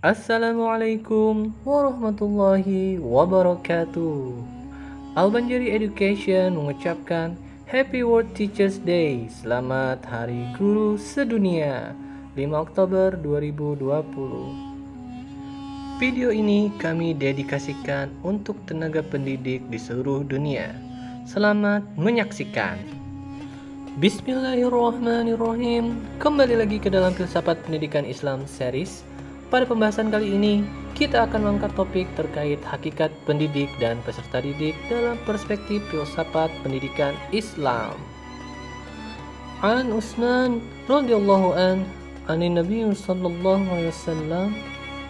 Assalamualaikum warahmatullahi wabarakatuh. Al-Banjari Education mengucapkan Happy World Teachers Day. Selamat Hari Guru Sedunia 5 Oktober 2020. Video ini kami dedikasikan untuk tenaga pendidik di seluruh dunia. Selamat menyaksikan. Bismillahirrahmanirrahim. Kembali lagi ke dalam Filsafat Pendidikan Islam Series. Pada pembahasan kali ini, kita akan mengangkat topik terkait hakikat pendidik dan peserta didik dalam perspektif filsafat pendidikan Islam. An Utsman radhiyallahu an Nabi sallallahu alaihi wasallam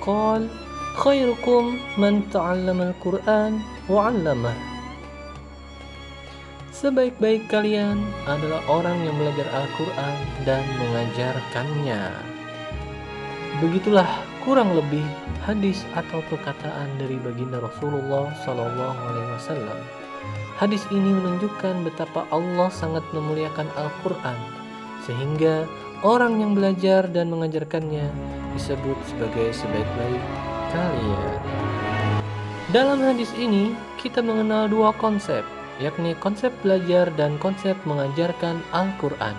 qala khairukum man ta'allama al-Qur'an wa 'allamah. Sebaik-baik kalian adalah orang yang belajar Al-Quran dan mengajarkannya. Begitulah kurang lebih hadis atau perkataan dari baginda Rasulullah SAW. Hadis ini menunjukkan betapa Allah sangat memuliakan Al-Quran, sehingga orang yang belajar dan mengajarkannya disebut sebagai sebaik-baik kalian. Dalam hadis ini, kita mengenal dua konsep, yakni konsep belajar dan konsep mengajarkan Al-Quran.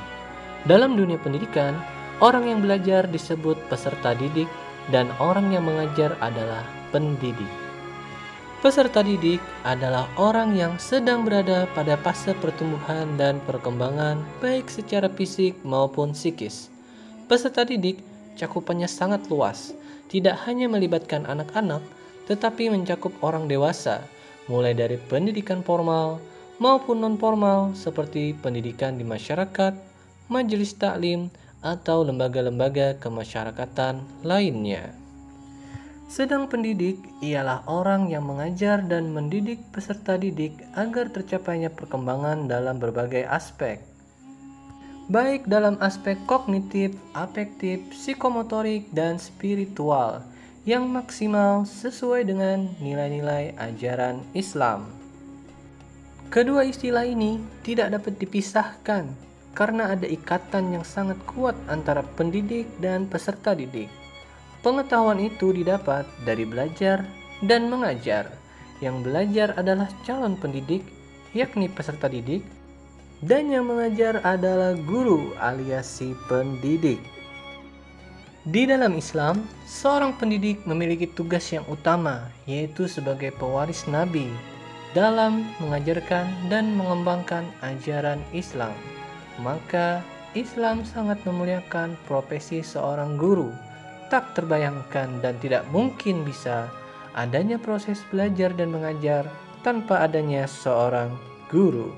Dalam dunia pendidikan, orang yang belajar disebut peserta didik dan orang yang mengajar adalah pendidik. Peserta didik adalah orang yang sedang berada pada fase pertumbuhan dan perkembangan baik secara fisik maupun psikis. Peserta didik cakupannya sangat luas, tidak hanya melibatkan anak-anak, tetapi mencakup orang dewasa, mulai dari pendidikan formal maupun non-formal seperti pendidikan di masyarakat, majelis taklim, atau lembaga-lembaga kemasyarakatan lainnya. Sedang pendidik ialah orang yang mengajar dan mendidik peserta didik agar tercapainya perkembangan dalam berbagai aspek, baik dalam aspek kognitif, afektif, psikomotorik, dan spiritual yang maksimal sesuai dengan nilai-nilai ajaran Islam. Kedua istilah ini tidak dapat dipisahkan karena ada ikatan yang sangat kuat antara pendidik dan peserta didik. Pengetahuan itu didapat dari belajar dan mengajar. Yang belajar adalah calon pendidik, yakni peserta didik, dan yang mengajar adalah guru alias si pendidik. Di dalam Islam, seorang pendidik memiliki tugas yang utama, yaitu sebagai pewaris Nabi dalam mengajarkan dan mengembangkan ajaran Islam. Maka Islam sangat memuliakan profesi seorang guru. Tak terbayangkan dan tidak mungkin bisa adanya proses belajar dan mengajar tanpa adanya seorang guru.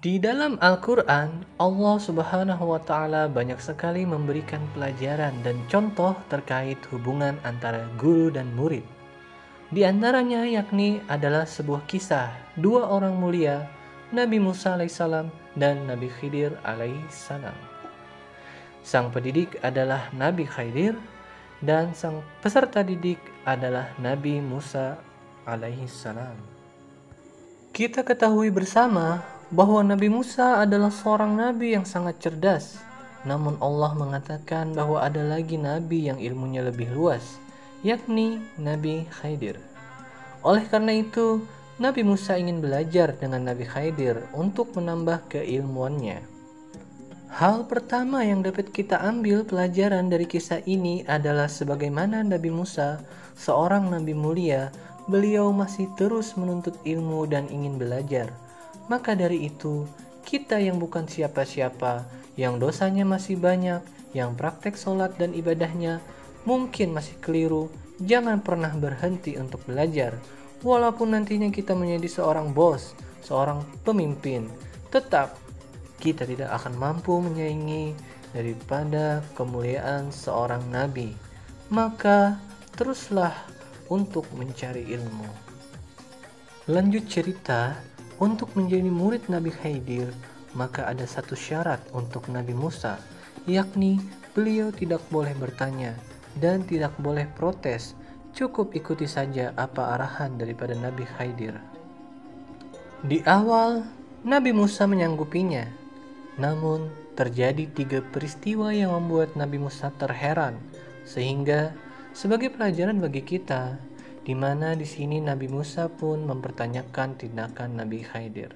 Di dalam Al-Quran, Allah Subhanahu wa Ta'ala banyak sekali memberikan pelajaran dan contoh terkait hubungan antara guru dan murid. Di antaranya yakni adalah sebuah kisah dua orang mulia, Nabi Musa alaihissalam dan Nabi Khidir alaihissalam. Sang pendidik adalah Nabi Khidir dan sang peserta didik adalah Nabi Musa alaihissalam. Kita ketahui bersama bahwa Nabi Musa adalah seorang nabi yang sangat cerdas. Namun Allah mengatakan bahwa ada lagi nabi yang ilmunya lebih luas, yakni Nabi Khidir. Oleh karena itu, Nabi Musa ingin belajar dengan Nabi Khidir untuk menambah keilmuannya. Hal pertama yang dapat kita ambil pelajaran dari kisah ini adalah sebagaimana Nabi Musa, seorang nabi mulia, beliau masih terus menuntut ilmu dan ingin belajar. Maka dari itu, kita yang bukan siapa-siapa, yang dosanya masih banyak, yang praktek sholat dan ibadahnya mungkin masih keliru, jangan pernah berhenti untuk belajar. Walaupun nantinya kita menjadi seorang bos, seorang pemimpin, tetap kita tidak akan mampu menyaingi daripada kemuliaan seorang nabi. Maka teruslah untuk mencari ilmu. Lanjut cerita, untuk menjadi murid Nabi Khidir, maka ada satu syarat untuk Nabi Musa, yakni beliau tidak boleh bertanya dan tidak boleh protes. Cukup ikuti saja apa arahan daripada Nabi Khidir. Di awal, Nabi Musa menyanggupinya. Namun, terjadi 3 peristiwa yang membuat Nabi Musa terheran, sehingga sebagai pelajaran bagi kita, di mana di sini Nabi Musa pun mempertanyakan tindakan Nabi Khidir.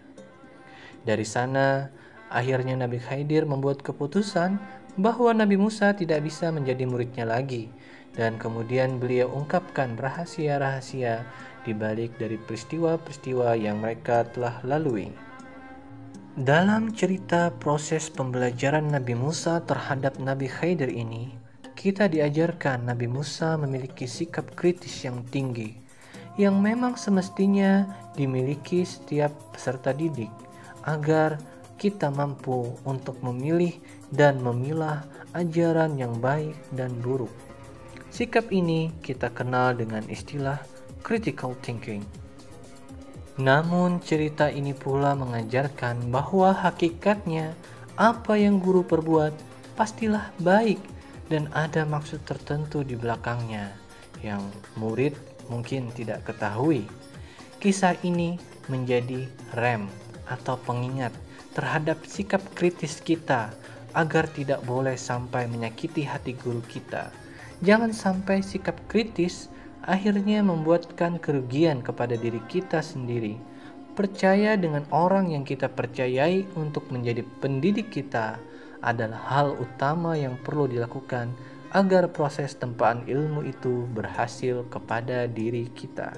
Dari sana, akhirnya Nabi Khidir membuat keputusan bahwa Nabi Musa tidak bisa menjadi muridnya lagi, dan kemudian beliau ungkapkan rahasia-rahasia di balik dari peristiwa-peristiwa yang mereka telah lalui. Dalam cerita proses pembelajaran Nabi Musa terhadap Nabi Khidir ini, kita diajarkan Nabi Musa memiliki sikap kritis yang tinggi, yang memang semestinya dimiliki setiap peserta didik, agar kita mampu untuk memilih dan memilah ajaran yang baik dan buruk. Sikap ini kita kenal dengan istilah critical thinking. Namun cerita ini pula mengajarkan bahwa hakikatnya apa yang guru perbuat pastilah baik dan ada maksud tertentu di belakangnya yang murid mungkin tidak ketahui. Kisah ini menjadi rem atau pengingat terhadap sikap kritis kita agar tidak boleh sampai menyakiti hati guru kita. Jangan sampai sikap kritis akhirnya membuatkan kerugian kepada diri kita sendiri. Percaya dengan orang yang kita percayai untuk menjadi pendidik kita adalah hal utama yang perlu dilakukan agar proses tempaan ilmu itu berhasil kepada diri kita.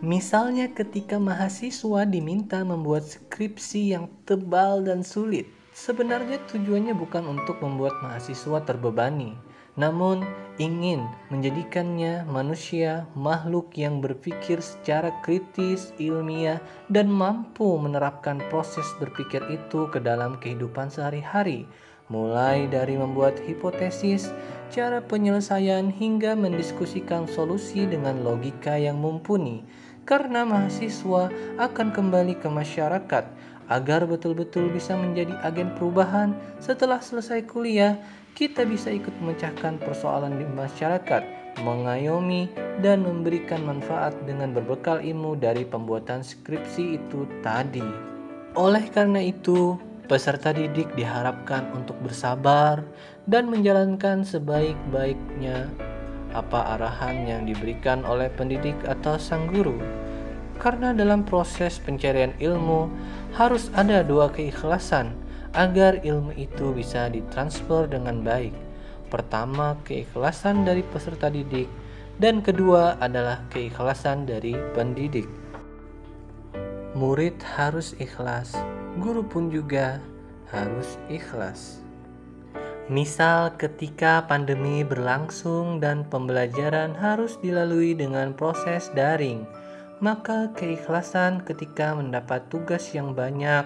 Misalnya ketika mahasiswa diminta membuat skripsi yang tebal dan sulit, sebenarnya tujuannya bukan untuk membuat mahasiswa terbebani, namun ingin menjadikannya manusia makhluk yang berpikir secara kritis, ilmiah, dan mampu menerapkan proses berpikir itu ke dalam kehidupan sehari-hari, mulai dari membuat hipotesis, cara penyelesaian, hingga mendiskusikan solusi dengan logika yang mumpuni. Karena mahasiswa akan kembali ke masyarakat agar betul-betul bisa menjadi agen perubahan setelah selesai kuliah. Kita bisa ikut memecahkan persoalan di masyarakat, mengayomi, dan memberikan manfaat dengan berbekal ilmu dari pembuatan skripsi itu tadi. Oleh karena itu, peserta didik diharapkan untuk bersabar dan menjalankan sebaik-baiknya apa arahan yang diberikan oleh pendidik atau sang guru. Karena dalam proses pencarian ilmu harus ada dua keikhlasan agar ilmu itu bisa ditransfer dengan baik. Pertama, keikhlasan dari peserta didik, dan kedua adalah keikhlasan dari pendidik. Murid harus ikhlas, guru pun juga harus ikhlas. Misal ketika pandemi berlangsung dan pembelajaran harus dilalui dengan proses daring, maka keikhlasan ketika mendapat tugas yang banyak,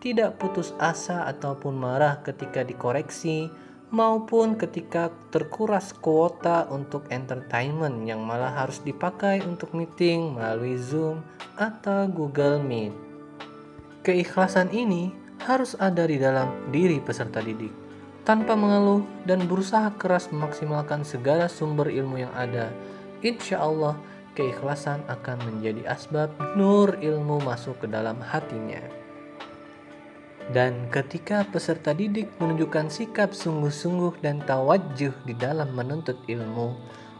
tidak putus asa ataupun marah ketika dikoreksi, maupun ketika terkuras kuota untuk entertainment yang malah harus dipakai untuk meeting melalui Zoom atau Google Meet. Keikhlasan ini harus ada di dalam diri peserta didik, tanpa mengeluh dan berusaha keras memaksimalkan segala sumber ilmu yang ada. Insya Allah, keikhlasan akan menjadi asbab nur ilmu masuk ke dalam hatinya. Dan ketika peserta didik menunjukkan sikap sungguh-sungguh dan tawajuh di dalam menuntut ilmu,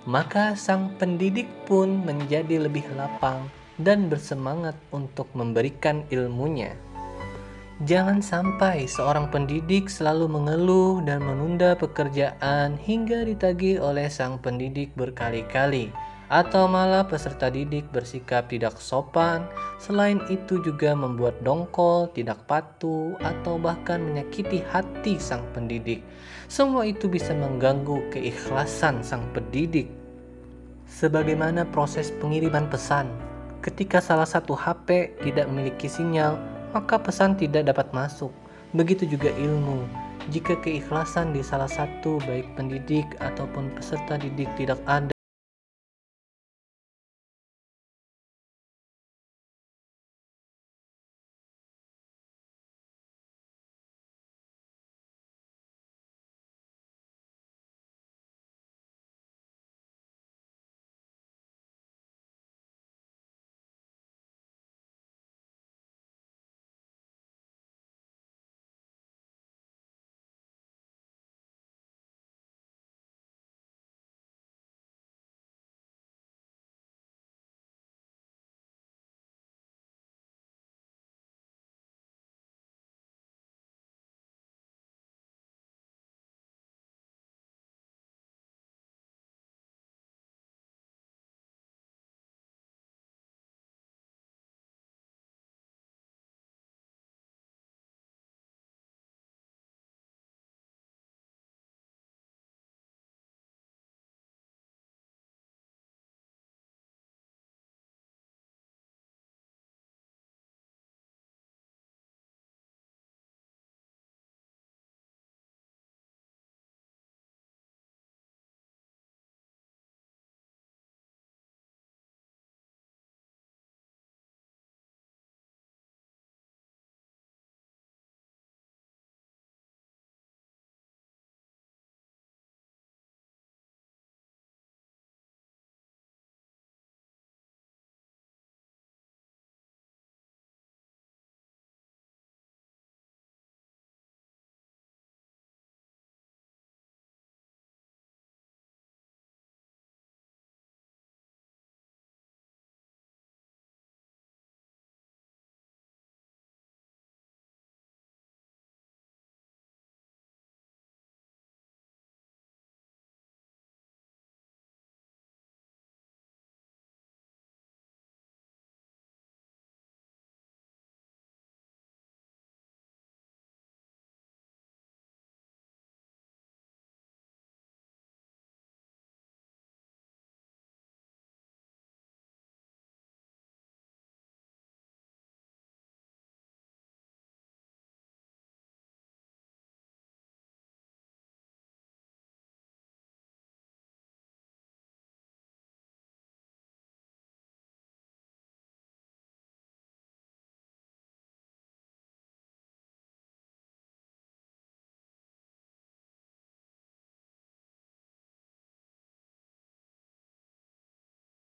maka sang pendidik pun menjadi lebih lapang dan bersemangat untuk memberikan ilmunya. Jangan sampai seorang pendidik selalu mengeluh dan menunda pekerjaan hingga ditagih oleh sang pendidik berkali-kali, atau malah peserta didik bersikap tidak sopan. Selain itu juga membuat dongkol, tidak patuh, atau bahkan menyakiti hati sang pendidik. Semua itu bisa mengganggu keikhlasan sang pendidik. Sebagaimana proses pengiriman pesan, ketika salah satu HP tidak memiliki sinyal, maka pesan tidak dapat masuk. Begitu juga ilmu. Jika keikhlasan di salah satu baik pendidik ataupun peserta didik tidak ada,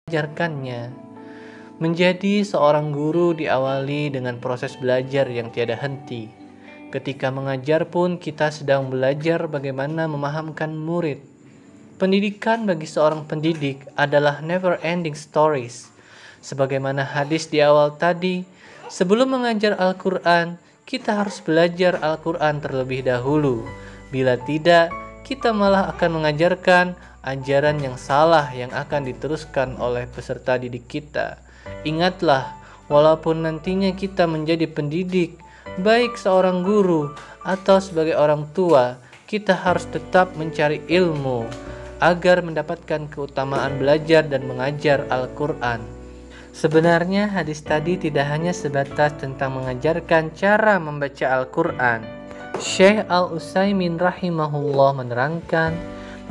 mengajarkannya. Menjadi seorang guru diawali dengan proses belajar yang tiada henti. Ketika mengajar pun kita sedang belajar bagaimana memahamkan murid. Pendidikan bagi seorang pendidik adalah never ending stories. Sebagaimana hadis di awal tadi, sebelum mengajar Al-Quran, kita harus belajar Al-Quran terlebih dahulu. Bila tidak, kita malah akan mengajarkan ajaran yang salah yang akan diteruskan oleh peserta didik kita. Ingatlah, walaupun nantinya kita menjadi pendidik, baik seorang guru atau sebagai orang tua, kita harus tetap mencari ilmu agar mendapatkan keutamaan belajar dan mengajar Al-Quran. Sebenarnya hadis tadi tidak hanya sebatas tentang mengajarkan cara membaca Al-Quran. Syekh Al-Utsaimin rahimahullah menerangkan,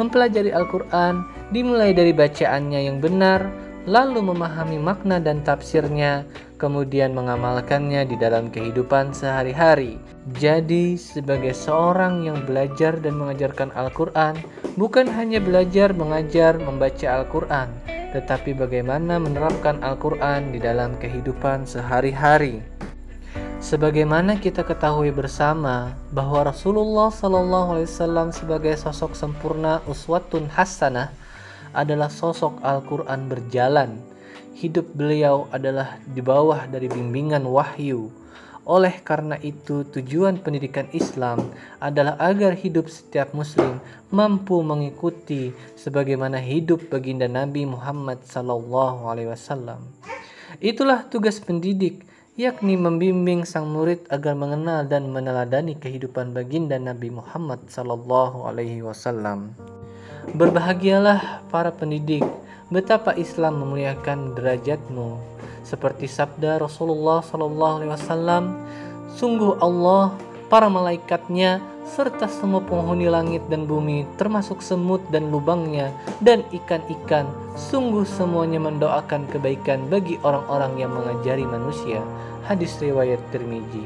mempelajari Al-Quran dimulai dari bacaannya yang benar, lalu memahami makna dan tafsirnya, kemudian mengamalkannya di dalam kehidupan sehari-hari. Jadi, sebagai seorang yang belajar dan mengajarkan Al-Quran, bukan hanya belajar, mengajar, membaca Al-Quran, tetapi bagaimana menerapkan Al-Quran di dalam kehidupan sehari-hari. Sebagaimana kita ketahui bersama bahwa Rasulullah SAW sebagai sosok sempurna uswatun hasanah adalah sosok Al-Quran berjalan. Hidup beliau adalah di bawah dari bimbingan wahyu. Oleh karena itu, tujuan pendidikan Islam adalah agar hidup setiap muslim mampu mengikuti sebagaimana hidup baginda Nabi Muhammad SAW. Itulah tugas pendidik, yakni membimbing sang murid agar mengenal dan meneladani kehidupan baginda Nabi Muhammad SAW. Berbahagialah para pendidik, betapa Islam memuliakan derajatmu. Seperti sabda Rasulullah SAW, sungguh Allah, para malaikatnya, serta semua penghuni langit dan bumi, termasuk semut dan lubangnya, dan ikan-ikan, sungguh semuanya mendoakan kebaikan bagi orang-orang yang mengajari manusia. Hadis riwayat Tirmizi.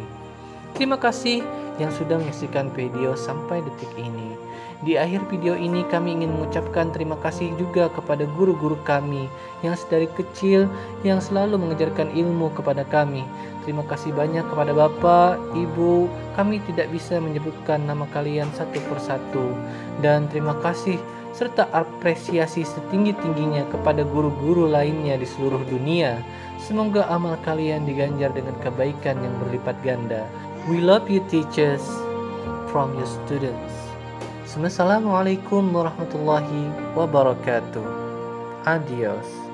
Terima kasih yang sudah menyaksikan video sampai detik ini. Di akhir video ini kami ingin mengucapkan terima kasih juga kepada guru-guru kami yang sedari kecil yang selalu mengajarkan ilmu kepada kami. Terima kasih banyak kepada Bapak, Ibu, kami tidak bisa menyebutkan nama kalian satu persatu. Dan terima kasih serta apresiasi setinggi-tingginya kepada guru-guru lainnya di seluruh dunia. Semoga amal kalian diganjar dengan kebaikan yang berlipat ganda. We love you teachers from your students. Assalamualaikum warahmatullahi wabarakatuh. Adios.